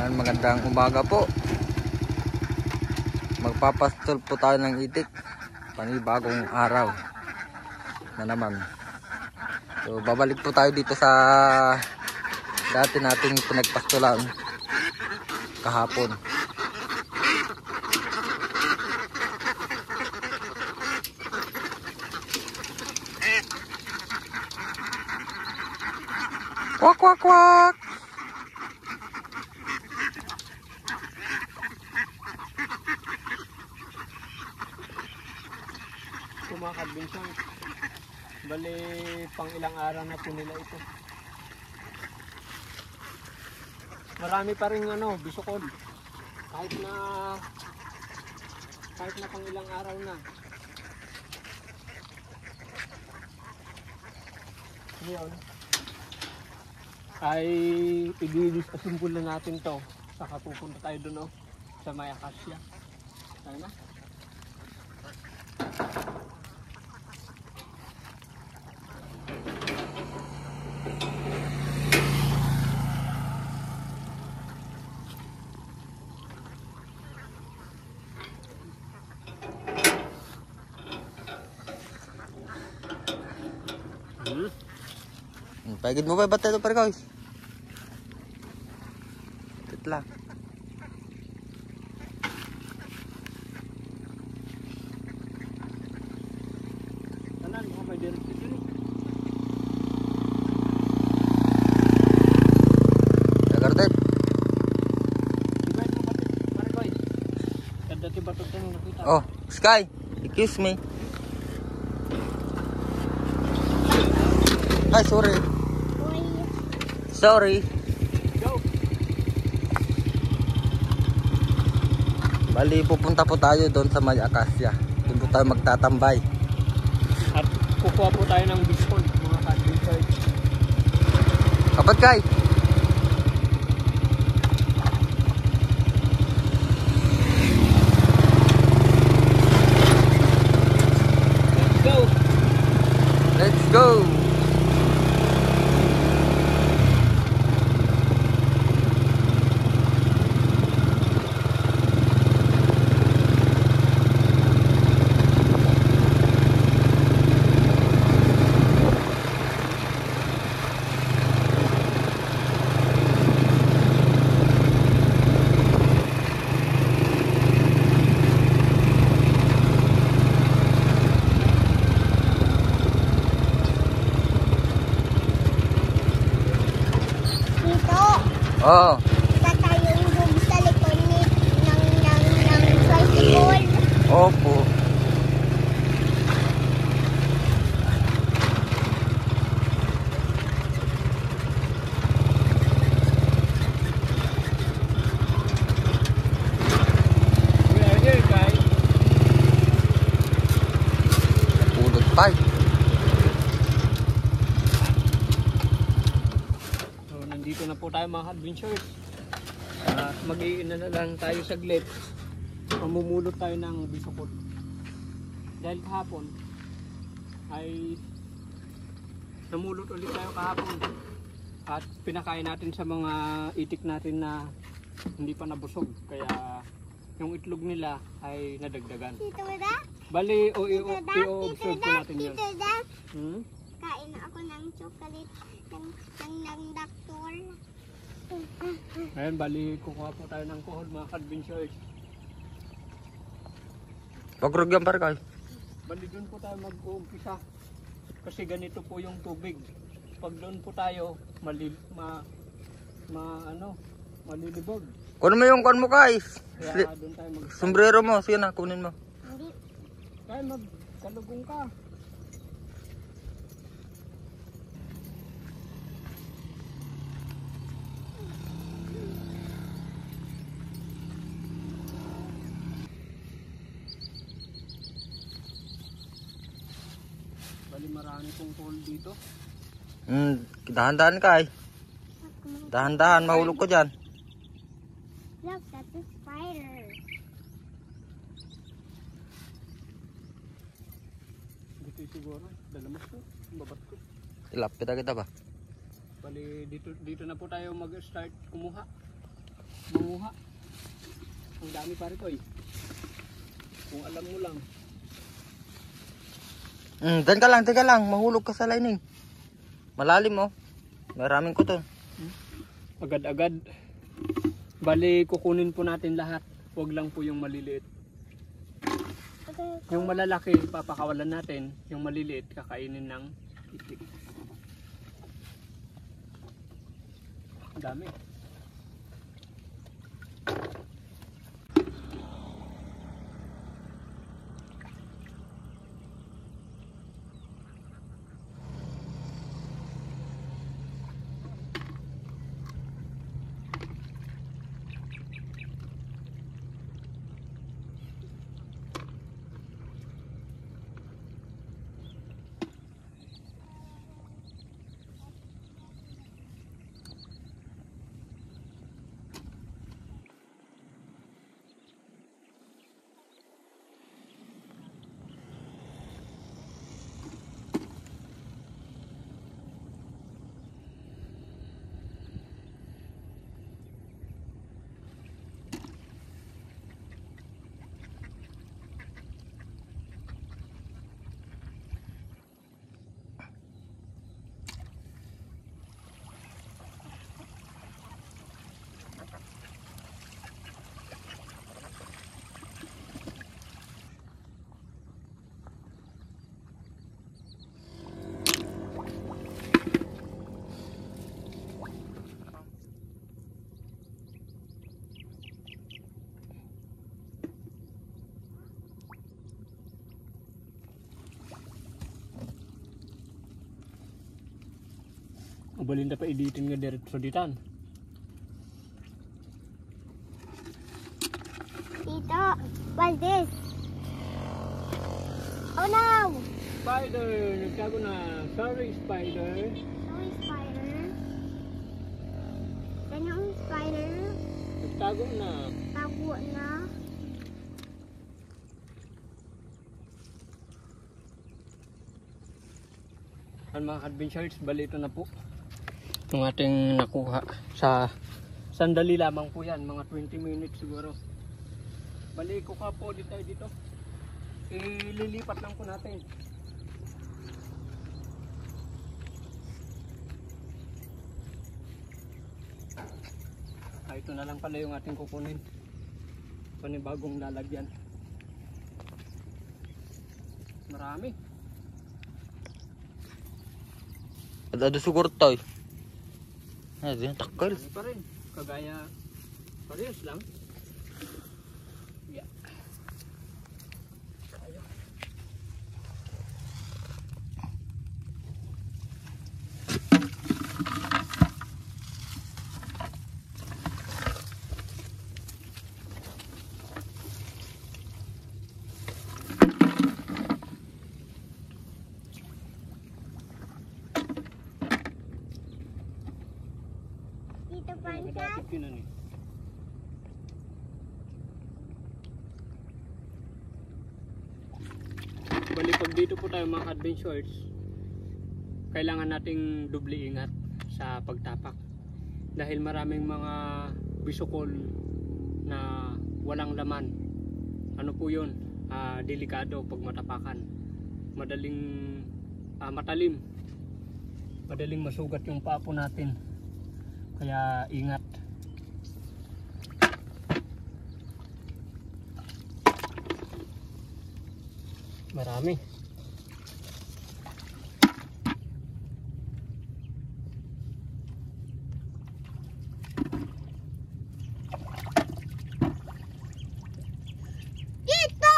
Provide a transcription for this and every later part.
Yan, magandang umaga po. Magpapastol po tayo ng itik. Panibagong araw na naman. So babalik po tayo dito sa dati nating pinagpastulan kahapon. Kwak kwak kwak. Kumakad Vincent. Bali pang ilang araw na po nila ito. Marami pa rin bisukod. Kahit na pang ilang araw na. Ngayon ay i-disasimpul na natin to. Saka pupunta tayo doon sa may akasya. Tayo na. Pagid mo ba ito pare guys? Titla. Tanan mo may direct dito. Dagardet. Ibay mo pare guys. Kada ti batot nang nakita. Oh, Sky, excuse me. Ay, sorry. Sorry. Go. Bali, pupunta po tayo doon sa may akasya. Doon po tayo magtatambay. At kukuha po tayo ng biskol, mga ka-adventure. Kapat kay. Let's go. Let's go. Oh. Tatayong doon sa likod ng tricycle. Opo. We are here, guys. Pulot pa. So, nandito na po tayo mga adventures. Mag-iina na lang tayo saglit. Mamumulot tayo ng bisukod. Dahil kahapon ay namulot ulit tayo kahapon. At pinakain natin sa mga itik natin na hindi pa nabusog. Kaya yung itlog nila ay nadagdagan. Tito da? Bali, i-observe po natin yun. Tito da? Hmm? Kain ako ng chocolate ng doktor. Ngayon, bali, kukuha po tayo ng kuhol mga adventures. Pagrog yan pare guys. Bali doon po tayo mag-uumpisa kasi ganito po yung tubig. Pag doon po tayo malilibog. Kunin mo yung kon mo guys. Kaya doon tayo Sombrero mo, sige na, kunin mo. Hindi. kaya magkalugong ka. Bali marami pong coal dito. Dahan-dahan ka eh. Dahan-dahan, mahulog ko dyan. Look, that's a spider. Dito siguro, dalamas ko, babat ko. Tilapit kita ba? Bali dito na po tayo mag-start kumuha. manguha. Ang dami pa rito eh. Kung alam mo lang. Diyan ka lang. Mahulog ka sa lining. Malalim oh. Maraming kuton. Agad-agad. Bali, kukunin po natin lahat. Huwag lang po yung maliliit. Yung malalaki, papakawalan natin. Yung maliliit, kakainin ng itik. Ang dami. Balinda pa editin nga diretso ditan. Tito, what's this? Oh no! Spider! Nagtago na. Sorry, spider. Sorry, spider. Ganyang spider. Nagtago na. Tago na. Mga adventures, balito na po. Itong ating nakuha sa sandali lamang po yan, mga 20 minutes siguro. Balik ko ka po dito. Ililipat lang po natin. Ito na lang pala yung ating kukunin. Panibagong lalagyan. Marami. Ada sugur toy. Din takal. Marami pa rin. Kagaya parehas lang. Yeah. Ayo. Tito Pansa. Bali pag dito po tayo mga adventures, kailangan nating doble ingat sa pagtapak dahil maraming mga bisukol na walang laman. Ano po yun? Delikado pag matapakan. Madaling matalim. Madaling masugat yung paa po natin. Kaya ingat. Marami. Tito!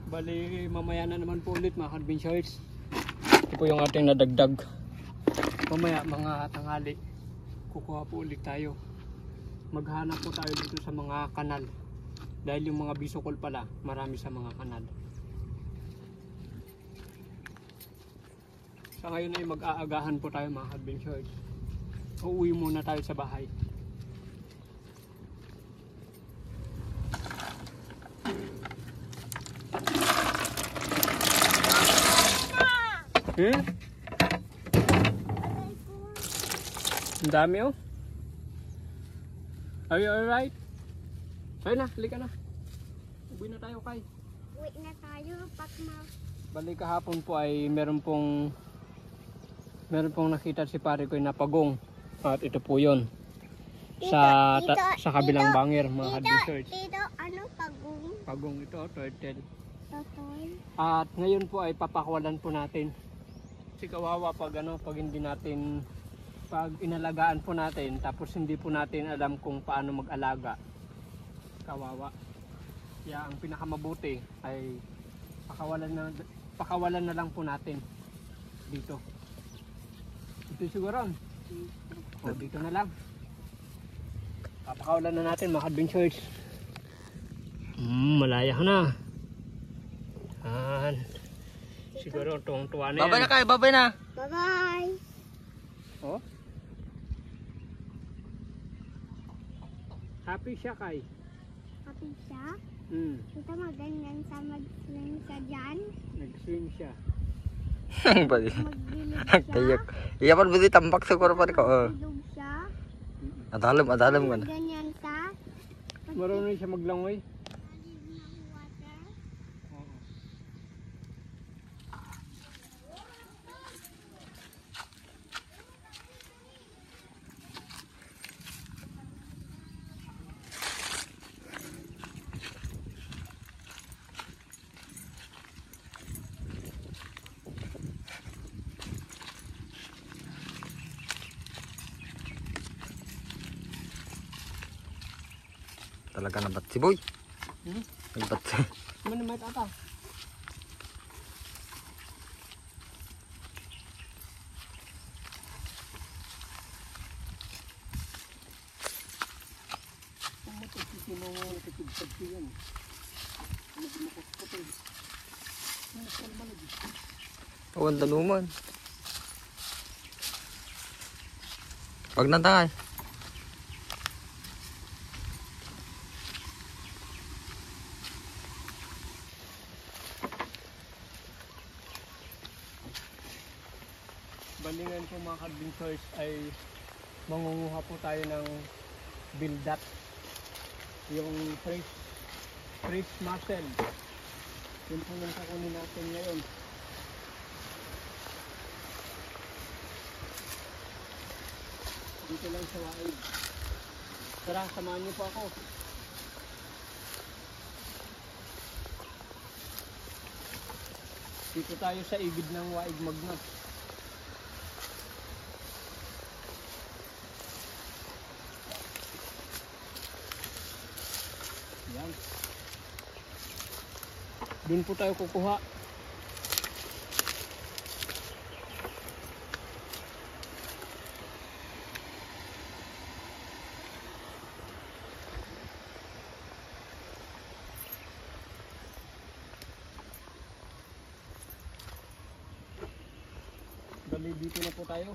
Bali, mamaya na naman po ulit mga adventurers. Ito po yung ating nadagdag. Mamaya mga tanghali, kukuha po ulit tayo. Maghanap po tayo dito sa mga kanal. Dahil yung mga bisukol pala, marami sa mga kanal. Sa ngayon ay mag-aagahan po tayo mga adventurers. Uuwi muna tayo sa bahay. Ang dami oh. Are you alright? Ayun na, halika na. Uwi na tayo kay. Uwi na tayo, Pakma. Bali kahapon po ay meron pong nakita si pare ko na pagong. At ito po yun. Sa kabilang bangir mga adventurers. Dito, ano, pagong? Pagong ito, turtle. Totoy. At ngayon po ay papakawalan po natin. Kasi kawawa pag hindi natin, pag inalagaan po natin, tapos hindi po natin alam kung paano mag-alaga. Kawawa. Kaya ang pinakamabuti ay pakawalan na lang po natin dito. Ito siguro. O, dito na lang. Papakawalan na natin mga adventurers. Malaya na. Siguro tuwang-tuwa na yan. Babay na kayo, babay na. Bye-bye. Oh. Happy siya kay. Happy siya. Ito maganyan sa mag-swim siya dyan. Nag-swim siya. Ang bali. Magbilog Ang siya. tayak. Iyapan mo di tambak sa korpan ko. Bilog siya. Adalam ko na. Ganyan siya. Marunong siya maglangoy. Water. Talaga nabat si Boy. Nabat si. Mana may tata? Awan tanuman. Wag na tayo. Balingan po mga adventurers ay mangunguha po tayo ng bildat. Yung fresh mussel. Yun po yung kakunin natin ngayon. Dito lang sa waig. Tara, samahan niyo po ako. Dito tayo sa igid ng waig magnat. Yan. Doon po tayo kukuha. Bali, dito na po tayo.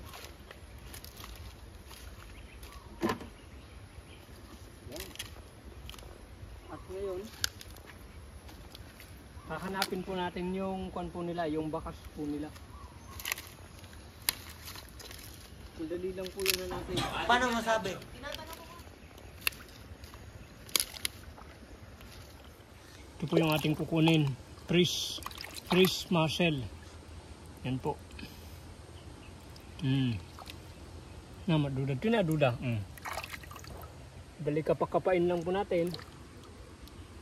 Yan. At ngayon, hahanapin po natin yung kwan po nila, yung bakas po nila. Madali lang po yun na natin. Paano masabi? Ito po yung ating kukunin. Fresh mussel. Yan po. Na maduda. Ito na duda. Balik kapakapain lang po natin.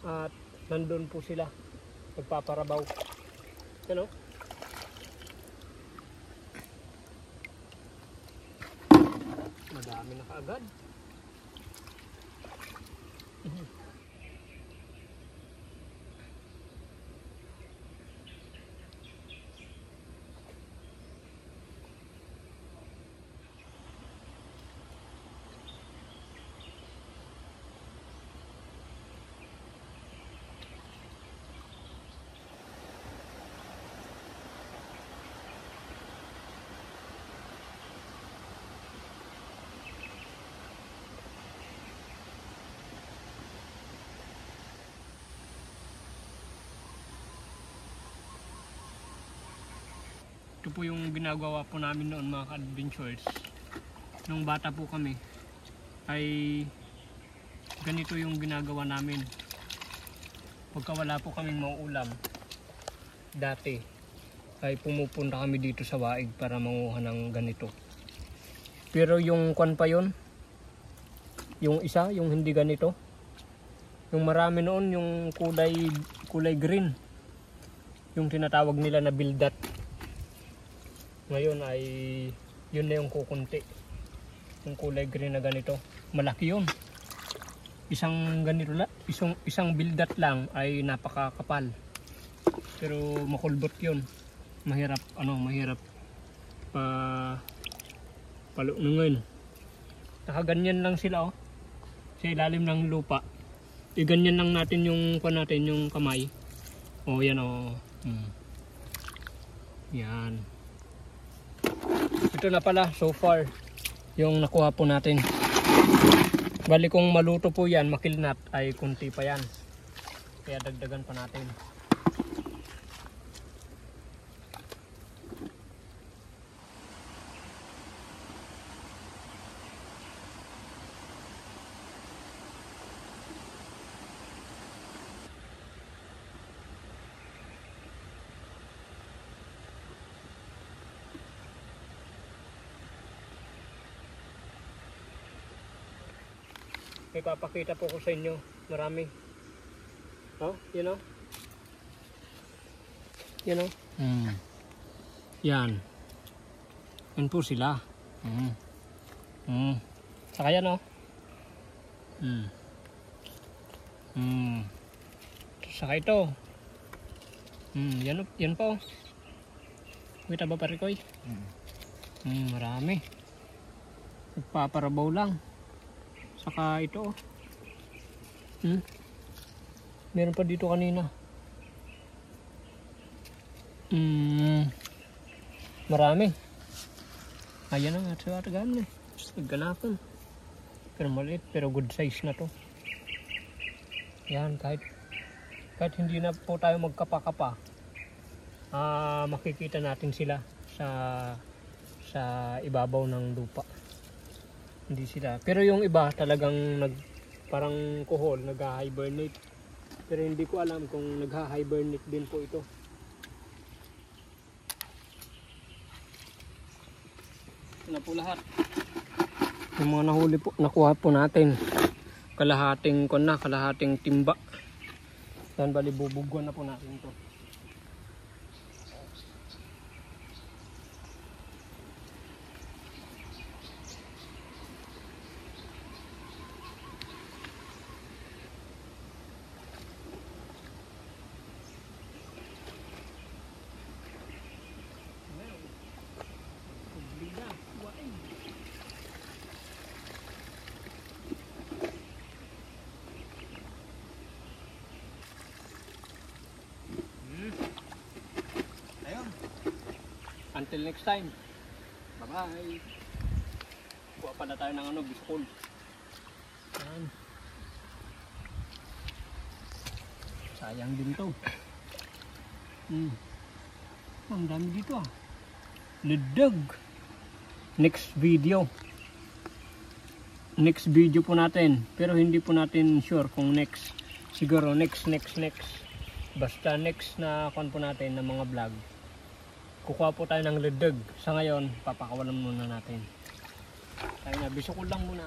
At nandun po sila. Nagpaparabaw. Ano? Madami na kaagad. ito po yung ginagawa po namin noon mga ka-adventures. Nung bata po kami ay ganito yung ginagawa namin. Pagka wala po kaming mauulam dati ay pumupunta kami dito sa Waig para manguha ng ganito. Pero yung kwan pa yun, yung isa, yung hindi ganito, yung marami noon, yung kulay green, yung tinatawag nila na bildat. Ngayon ay yun na yung kukunti, yung kulay green na ganito, malaki yun. Isang ganito lang, isang bildat lang ay napakakapal. Pero makulbot yun. Mahirap palunungin. Nakaganyan lang sila sa ilalim ng lupa. Iganyan lang natin yung kamay. Yan Yan. Ito na pala so far yung nakuha po natin. Bali kung maluto po yan, makilnat ay kunti pa yan. Kaya dagdagan pa natin. May papakita po ko sa inyo. Marami. Yan Yan. Yan po sila. Saka yan Saka ito. Yan po. Kita ba parikoy? Marami. Nagpaparabaw lang. Saka ito meron pa dito kanina. Marami. Ayan na nga. Gano'n Naganapan. Pero maliit. Pero good size na to. Yan. Kahit hindi na po tayo magkapa-kapa, makikita natin sila sa ibabaw ng lupa. Hindi sila. Pero yung iba talagang parang kuhol, nag-hibernate. Pero hindi ko alam kung nag-hibernate din po ito. Ito na po lahat. Yung mga nahuli po, nakuha po natin. Kalahating timba. Yan, bali bubugwan na po natin ito. Until next time. Bye-bye. Kuha pala tayo ng biskol. Yan. Sayang din to. Ang dami dito Lidag. Next video po natin. Pero hindi po natin sure kung next. Siguro next. Basta next na kon po natin ng mga vlog. Kukuha po tayo ng lidag. Sa ngayon, papakawalan muna natin. Tayo na, bisukol lang muna.